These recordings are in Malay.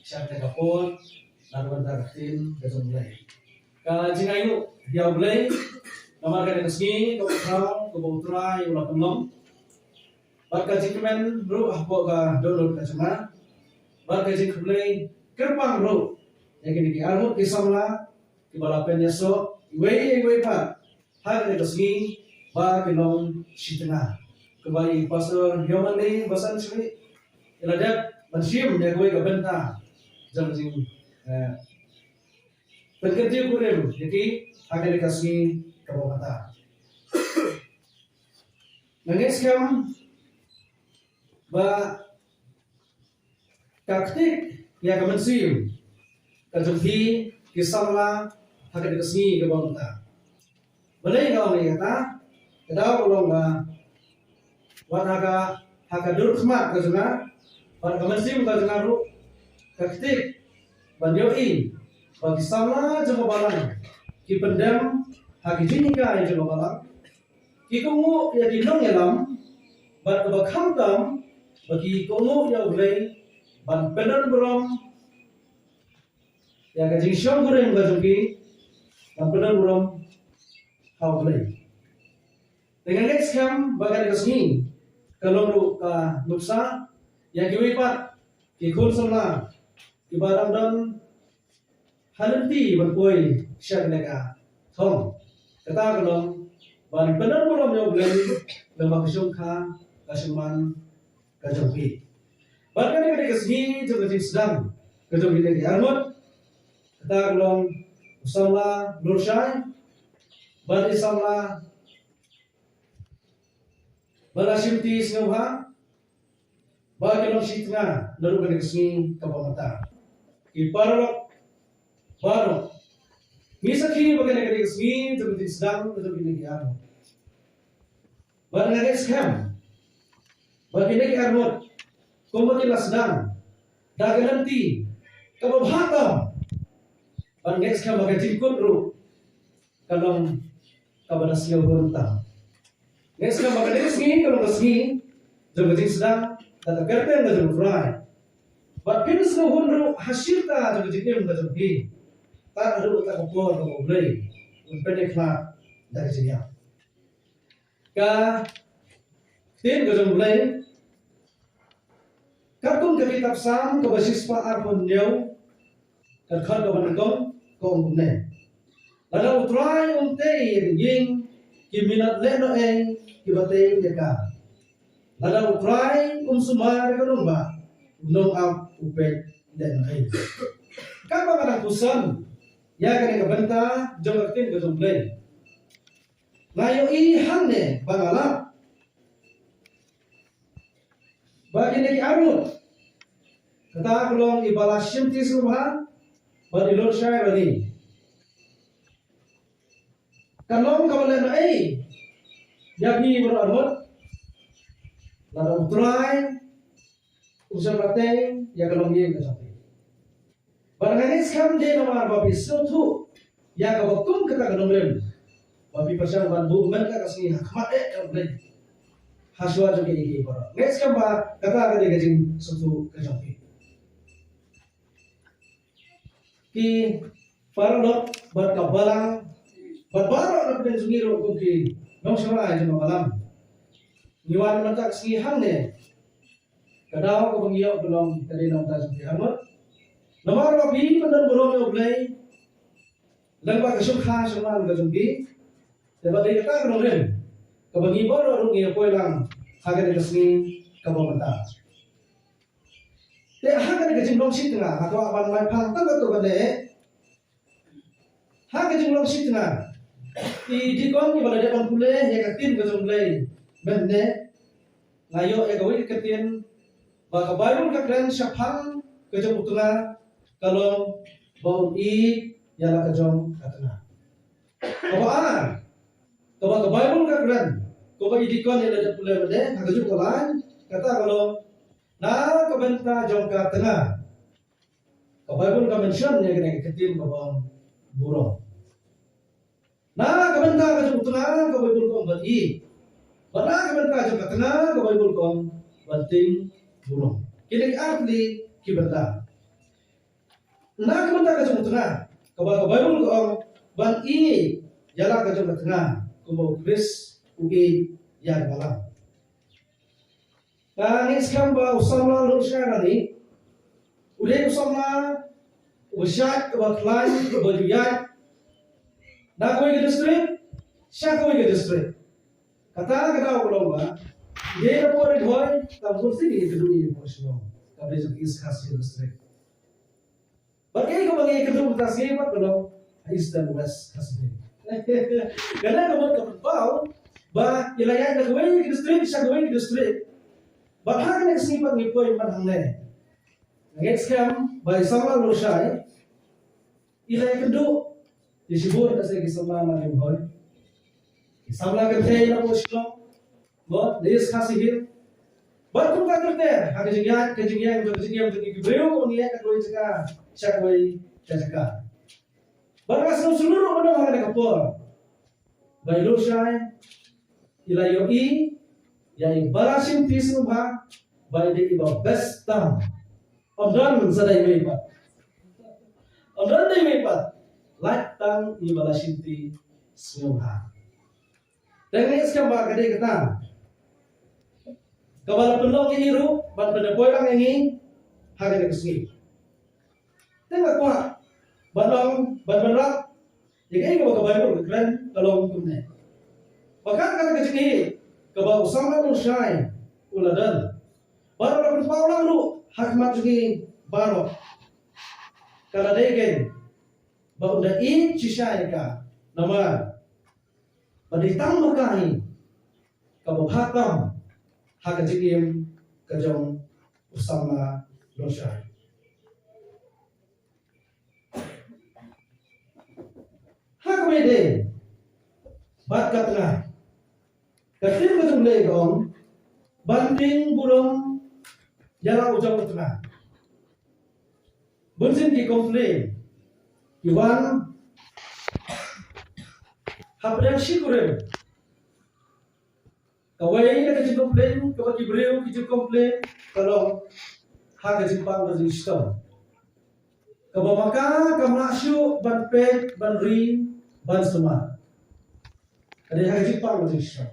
siya kapon lalu berarti besok mulai. Jingayu dia mulai nama kena kesini kau terang kau terai ulah penom. Barka jingkemen bro ahpo ka download ka cuma. Barka jingkemen kerbang bro. Yang ini armut kisamla kibalapen yaso iwe pa. Hari kesini ba kilom shitna. Kembali pastor Yomani basan sini. Iladat mansium dia gue kabenta. Jangan jing berkerja kurem, jadi akan dikasih kebawatan. Nangis kam, ba kaktik ya kemensium, kajumpi kisamla akan dikasih kebawatan. Boleh kau ni kata, kedau ulong ba, wanaga hakadur khmat kajuna, wan kemensium kajuna ru, kaktik banjoi. Bagi sama jema balang ki pendam haki jinika jema balang ki kungu ya di long yalam bat ba khamtam bagi kungu ya ulai ban pedan berom ya ka jing syong goreng ba jungki ban pedan berom ha ulai dengan next kam bagai kesini kalau ru ka nuksa ya ki wipat ki khul samla ki barang dan halanti berkoi syak nega thong kata kalong ban benar belum yo blem lemah kesungka kasuman kajompi bahkan ketika kesini juga sedang kajompi lagi armut kata kalong usama lursyai ban isama balasimti snauha bagi long sitna lalu ketika kesini kapamata iparok baru, misal kini bagaimana ketika sini seperti sedang atau ini kiamat. Bagaimana scam, bagaimana kiamat, kau sedang, dah nanti, kau berhatam, bagaimana scam bagaimana jingkut ru, kalau kau dah siap berhutang. Scam bagaimana sini kalau kesini, seperti sedang, tak kerja nggak jumpai. Bagaimana semua ru hasil tak seperti ini nggak jumpai. Tak ada tak kupon tak boleh pendek lah dari sini. Ka tin gajung boleh kapung ke kitab sam ke basis pa arpon nyau kan ke banagong ko umne. Lalu utrai umte ying kiminat leno kibate deka. Lalu utrai sumar kanumba nong am upet leno Kapag anak kusan ya kena kebenta jong aktin gajong play. Ngayo ihang ne bangala. Bagi neki arut. Kata kulong ibala simti subhan bagi lor syai bani. Kalong kawalan yabi bro arut. Lalu utrai usah bateng ya kalong ye gajong. Barangkali sekarang dia nama babi suatu ya kalau kum kita kenomrem babi percaya bantu mereka kasih hikmat kenomrem haswa juga ini baru. Next kan bah kata ada dia kajing suatu kejampi. Ki paralot berkabalang berbaru nak dan sungiro kuki nong siapa aja malam. Niwan mereka kasih hang deh. Kadang kau pengiau belum tadi nong tak sungki amat. Nomor babi benar belum yo play. Langba kesukha semal gajumbi. Dapat dia kata kenomrem. Kabagi baru arung ia koilang hagan kesini kabamata. Te hagan kejing long sitna atau aban mai phang tak betul bade. Hagan kejing long sitna. Di kon ni bala depan pule ya katin gajum play. Bende ngayo ya gawi katin ba kabayun ka kren syafang kejum utula kalau bau ya lah kejong katana. Kebaan, kebayun kagran, kebagi dikon yang ada pula bade, kagaju kolan, kata kalau na kebenta jong katana. Kebayun kemension yang kena ketim kebang burung. Na kebenta kejong tengah, kebayun kong bati. Bana kebenta jong katana, kebayun kong bating burung. Kini arti kibenta. Na kementar ke jumlah tengah. Kau Bible kau ban ini jalan ke jumlah tengah. Kau Chris ugi yang malam. Nah ini sekarang bawa usamla lurusnya ni. Udah usamla ushat berkelai berjaya. Nak kau ke distrik, siapa kau ke distrik. Kata orang ba, dia dapat doi, tak mesti dia kedua ini posno. Tapi juga iskasi distrik. Bagi kedua kasih apa kalau East dan West kasih. Karena kamu kepau, bah wilayah nak kau ke distrik, siapa kau ke distrik. Bahkan yang sifat ngipoi manhangne. Next kam by sama losai. Wilayah kedua disebut kasih kisah mana yang boy. Samla kerja na posno. Bo, des kasih hil. Baru kita kerja, ada kejugian untuk Hebreu ni ada kau cakap, siapa kau cakap. Baru seluruh mana ada kapal. Baik losai, ilayoi, yang balasin tisu bah, baik dia iba bestam. Amdan sadai mepat. Amdan dai mepat. Latang ibalasin ti semua. Dan ini sekarang bah kedai kita. Kabala penolong yang hiru, ban penepoy lang yang harga kesini. Tengok kuat, ban berak, jadi ini kabala Bible keren kalau hukumnya. Bahkan kata kesini, kabala usama nusyai uladan. Baru dapat paulang lu, hakmat juga baru. Kalau degen, baru dah in cisai ka, nama. Baditang makahi, kabala hakam. Hak jikim kajong usama losai. Hak bede bat katna. Katin kajong legong banting burung jala ujang utna. Bunsin ki komplain. Iwan hapdang shikurem. Kawai nak kerja komplain, kawai Hebreu kerja komplain, kalau hak kerja pang kerja sistem. Kawai maka kamasyu ban pek ban rin ban semua. Kadai hak kerja pang kerja sistem.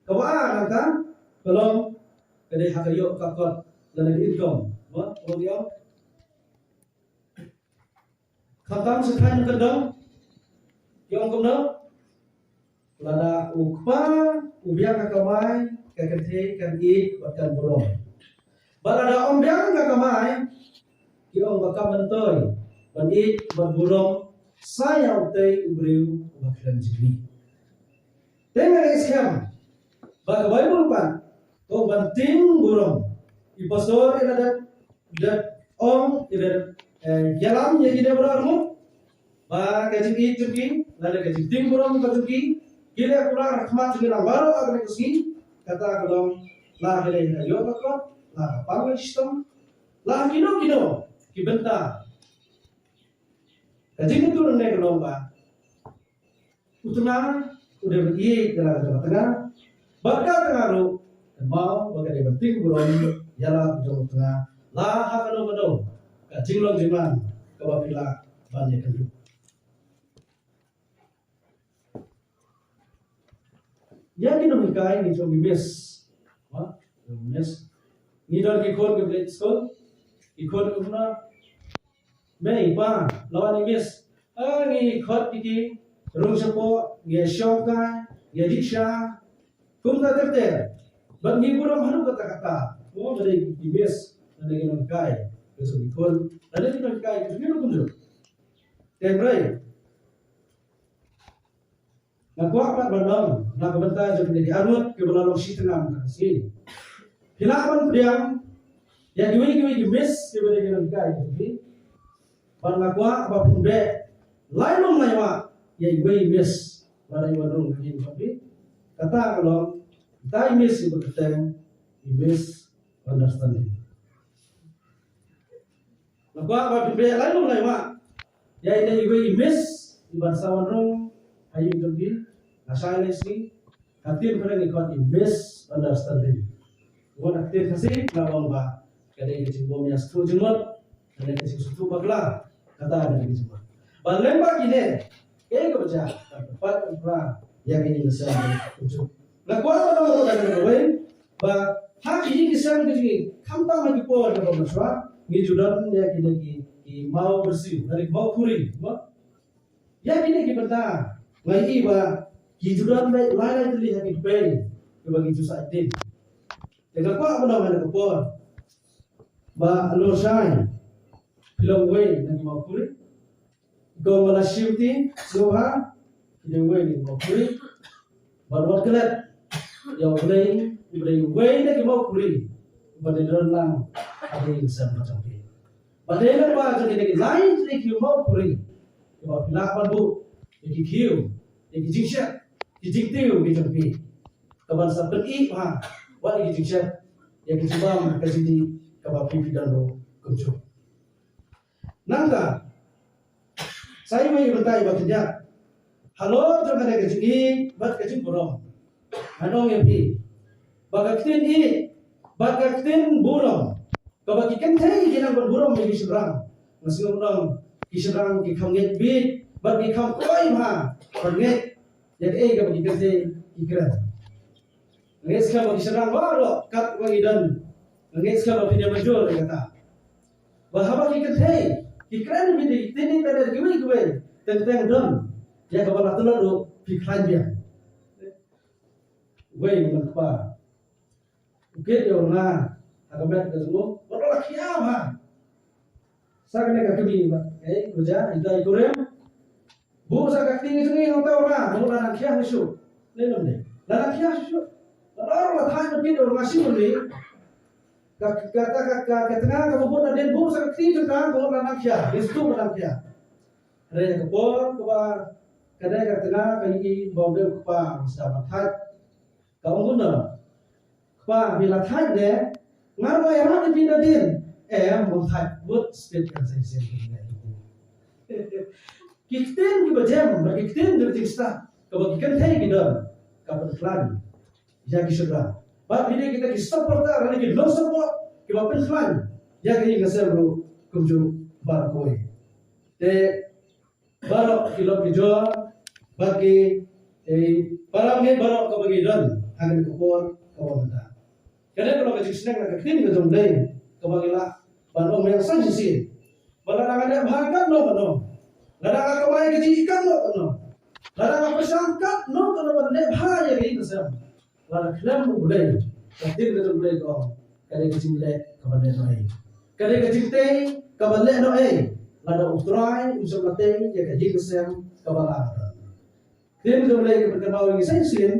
Kawai nanti kalau kadai hak kerja kakot dan income, what dia? Khatam sekian kedong, yang kemudian lada ukpa ubiang kakamai kakente kan i bahkan burung. Balada ombiang kakamai kiong bakam mentoy ban i ban burung saya utai ubriu bahkan jini. Dengan iskam bak Bible pan to banting burung i pastor ina dat om ina jalam yang tidak berarmu ba kajing i turki lada kajing ting burung turki. Gila pula rahmat juga baru agar kesini kata kalau lah hele ayo takut lah panggil sistem lah kino kibenta kaji itu rendah lomba utama udah beri dalam tengah bakal pengaruh dan mau bagai penting burung jalan ujung tengah lah hakano kaji lo jiman kebapila banyak kedua. Yang ini mungkin ini cuma miss, miss. Ini dah kikon ke play school, kikon ke mana? Mei pa, lawan ini miss. Ini khot kiki, rung sepo, dia shoka, dia disha, kumta terter. Bagi burung halu kata-kata, oh jadi miss, ada yang mungkin, besok kikon, ada yang mungkin, itu kunjung. Tembrai. Nakuat pat bandang, nak bentar jadi diarut ke belalong sitanam kasih. Hilapan pediam, yang giwi gemes ke belalong kai jadi. Ban nakuat apa pun be, lainum laiwa, yang giwi gemes, barang warung begini tapi. Kata kalau kita gemes itu berkaitan gemes understanding. Nakuat apa pun be, lainum laiwa, yang giwi gemes di bahasa warung. Ayo pergi, asal ini aktif kerana ikut misunderstanding. Buat aktif kasih, nak bangga. Kadang kita cuma yang setuju Ada kasih suatu bagla kata ada lagi semua. Balemba gini, kayak kerja tempat pra yang ini kesal untuk. Lakukan apa dong kita kerjain? Bah hak ini kesal kerja. Kamta lagi pun ada masalah. Ngijudan ya gini mau bersih, dari mau kuri, ya gini kita lagi bah ngijudan baik lain terlihat di baik bagi susah itu. Dengan apa namanya kepon? Ba losai film way nang mau kuri go mala shifti soha film way nang mau kuri baru kelet ya boleh way nang mau kuri pada dalam ada yang macam ini pada dalam apa jadi lain jadi mau kuri ba pilapan bu jadi kiu jadi jingsha jadi tiu gitu pi kapan sampai ha wa jadi jingsha yang kecubam kasih kapapi pidano kunci. Nangka, saya mau bertanya baginya, halo jangan ada kecil, bat kecil burung, anong yang pi, bagatin burung, kebagikan teh jangan berburung bagi serang, masih orang kiserang kikamget bit, bagi kam koi mah, perget, jadi kebagikan teh ikhlas. Nges kalau diserang baru kat bagi dan nges kalau tidak majul kata. Bahawa kita hey, ikran ini tini pada gue tentang don ya kepala tu lalu pikiran dia. Gue mengapa? Ukir dia orang agak semua orang kiamat. Saya kena kaki kerja itu ikurem. Bu saya kaki ini orang mau anak kiamat isu. Lelom deh, anak kiamat isu. Orang tahan begini orang masih boleh. Kata kamu pun ada bu sakti juga kau nak kia, itu nak kia. Ada kepor kepa, kadang kata kali bawa kepa sama tat. Kamu pun dah kepa bila tat deh, ngaruh yang ada di dalam. Mau tat buat speed kan saya sendiri. Kita ni berjam, bagi kita ni berjista. Kebagikan saya kita, kapan kelan. Jadi sudah. Bapak ini kita support kita, ini kita support. Kita penjualan. Jadi kita seru kunjung barkoi. Te barok kilo dijual bagi barangnya barok kebagian akan kupon kawan. Karena kalau kita senang nak kini kita jomblay kebagilah barang yang sanjisi. Barang ada bahagian no. Barang ada kemai gaji ikan no. Barang apa sangkat no kalau benda bahaya gitu sah. Barang kelam boleh, katil kita boleh kau, kadang kecil boleh kabarnya noai, kadang kecil teh kabarnya noai, lada utrai unsur latih ya kaji kesem kabalan. Dia kita boleh berkenal dengan saya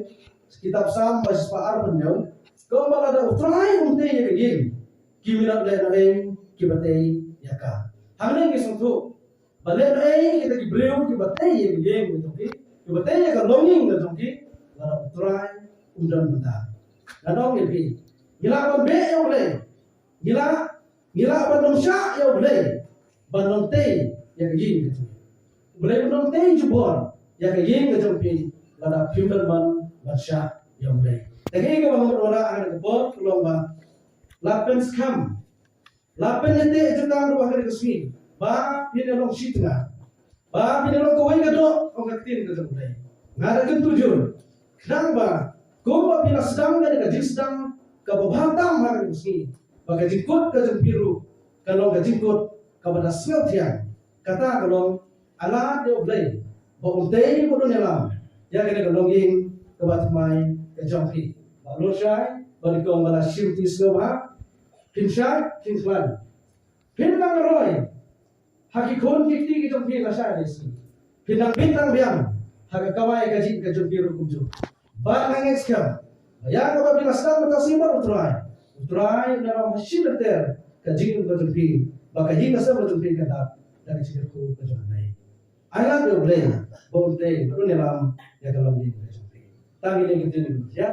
kitab Sam bahasa Paar penyau, kau malah lada utrai unte ya kaji, kiminat boleh noai kibatai ya ka. Hamil yang kesentuh, balik noai kita diberiu kibatai ya kaji, kibatai ya kalonging kaji, lada utrai undang benda. Nanong lebih. Gila apa be yang boleh. Gila apa manusia yang boleh. Bandung teh yang gini gitu. Boleh bandung teh jubor yang gini gitu pi. Lada human man manusia yang boleh. Lagi kalau orang ada kebor kelomba. Lapen skam. Lapen itu tang ruang dari kesini. Ba ini long shit na. Ba ini long kawin kado. Orang ketin gitu boleh. Ngada kentujuh. Kenang ba. Kau bila sedang dari gaji sedang kebahatam hari ini, bagi jikut gaji biru, kalau gaji jikut kepada semua kata kalau alat dia boleh, bauntai pun dalam, ya kena kalau ingin kebat mai kejampi, lalu saya balik kau malah syuti semua, pinsyai, pinklan, pinang roy, hakikon kiti kejampi nasa desi, pinang bintang biang, hakikawai gaji biru kumju. Baik nangis kan? Ya kalau bila sedang bertasimbar utrai dalam hasil beter kajian berjumpi, baka hingga saya berjumpi kata dari cikgu berjumpi. Ayat dia boleh, boleh, baru dalam ya kalau ini berjumpi. Tapi ini kita ya.